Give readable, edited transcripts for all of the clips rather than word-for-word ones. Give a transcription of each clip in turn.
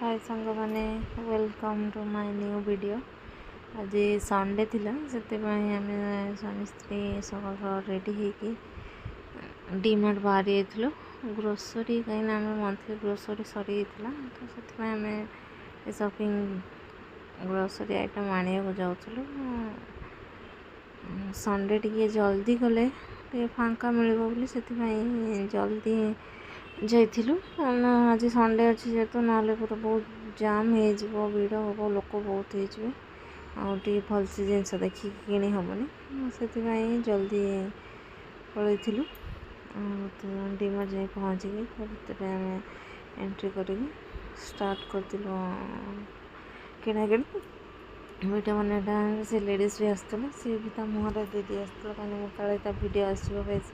हाय सांग मैंने welcome to my new video. आज संडे थिला से स्वामी स्त्री सकाल रेडी होगी डीमार्ट बाहर जाइलु ग्रोसरी कहीं मंथली ग्रोसरी सरी तो से शॉपिंग ग्रोसरी आइटम आने को जाऊँ। संडे टी जल्दी गले फांका मिल से जल्दी जाइलु। आज संडे अच्छी जेहतु ना पूरा बहुत जाम हो भिड़ हम लोक बहुत हो भलसे जिनस देखिए किणी हेनी से जल्दी पलू डीमार्ट जाए पहुँचिकी आम एंट्री कर स्टार्ट करूँ किणाकिणी वीडियो बना से लेडीज भी आसला सी भी मुहर दीदी आसला कहीं काले वीडियो आसो फेस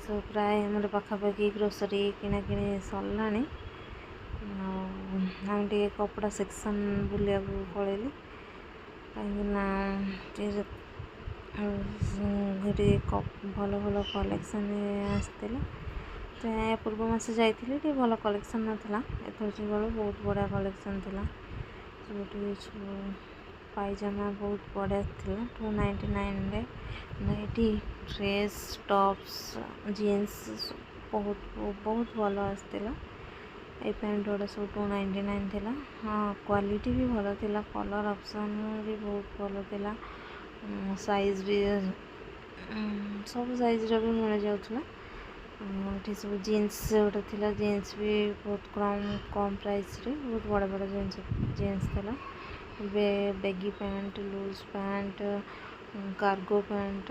तो प्राय मोर पाखापाखि ग्रोसरी किणाकिणी सरला आम टे कपड़ा सेक्शन बुलिया पलैली कहीं भल भल कलेक्शन आसला। तो या पूर्व मास जाइए भल कलेक्शन नाला एथर जो बहुत बढ़िया कलेक्शन थी पाइजामा बहुत बढ़िया थी 299 नाइटी ड्रेस टॉप्स जीन्स बहुत बहुत भल आसला। ये पैंट गुड़ा सब 299 थी। हाँ क्वालिटी भी भल थी कलर ऑप्शन भी बहुत भल थी साइज भी सब साइज भी मिल जाऊला। ये सब जीन्स गोटे थी जीन्स भी बहुत कम प्राइस रे बहुत बड़ा बड़ा जीन्स थी baggy pant loose pant cargo pant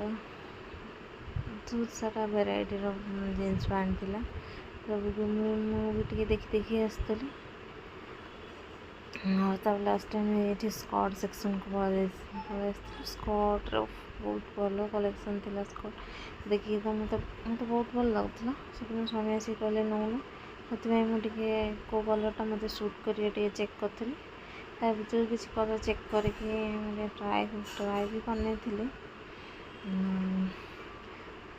बहुत सारा वेराइटी जीन्स पैंट थी सब मुझे देखी देखी आसती। और लास्ट टाइम ये स्कर्ट सेक्शन को पलि स्कर्ट बहुत भल कलेक्शन थी स्कर्ट देखिए तो मतलब बहुत भल लगुला से स्वामी आसिक कहले नौना से मुझे कौ कलरटा मत सुट कर चेक करी भर किसी कलर चेक करके ट्राए भी करनी थी।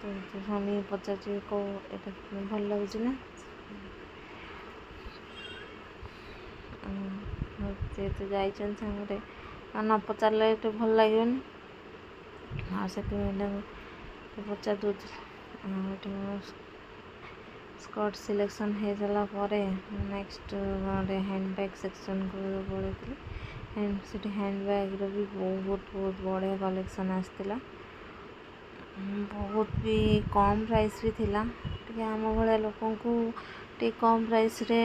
तो स्वामी पचार कौ ये भल लगुच ना जेहतु जाइछन सांगरे न पचारे तो भल लगे हाँ से पचार दूसरी स्कर्ट सिलेक्शन हो सारा नेक्स्ट गोटे हैंडबैग सेक्शन को पड़ी से हैंडबैग भी बहुत बहुत बढ़िया कलेक्शन आसला बहुत भी कम प्राइस भी थिला आम भाया लोक टे कम प्राइस रे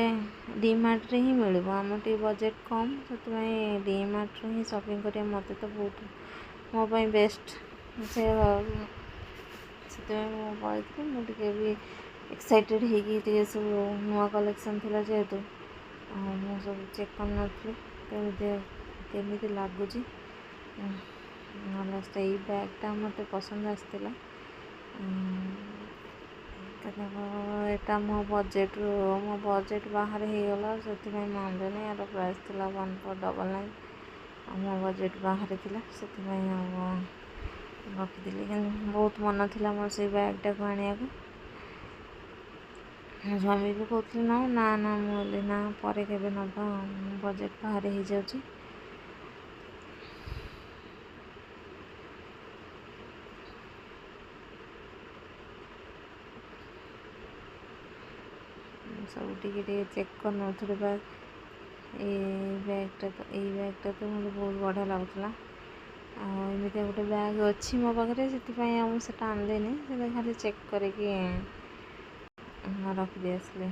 डीमार्ट रे ही मिल आम टे बजेट कम से डीमार्ट रे ही शॉपिंग करिया मत तो बहुत मोपाई बेस्ट से पढ़ी मुझे भी एक्साइटेड होगी सब नुआ कलेक्शन थी जेहेतु मुझे सब चेक कर केमी लगुच लास्ट ये बैगटा मत पसंद आसला यहाँ मो बजेट बाहर होगला से मानदेनी यार प्राइस थी 1499 मो बजेट बाहर थी से रखी कि बहुत मन थी मोर से बैगटा को आने स्वामी भी कहते ना ना ना मुझे ना पर के नवा बजेट बाहर हो जाऊँ। सब टे चेक कर नी बैग बैगटा तो मुझे बहुत बढ़िया लगुला आमती गोटे बैग अच्छी मो पाखे से आनदेनी से खाली चेक करके रखी आसले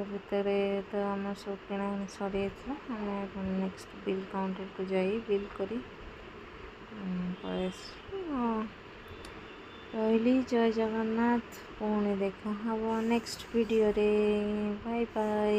भितर तो आम सब किଣା सरी आम नेक्स्ट बिल काउंटर को जाई बिल करी रही जय जगन्नाथ पुणी देखा हम नेक्स्ट वीडियो रे बाय बाय।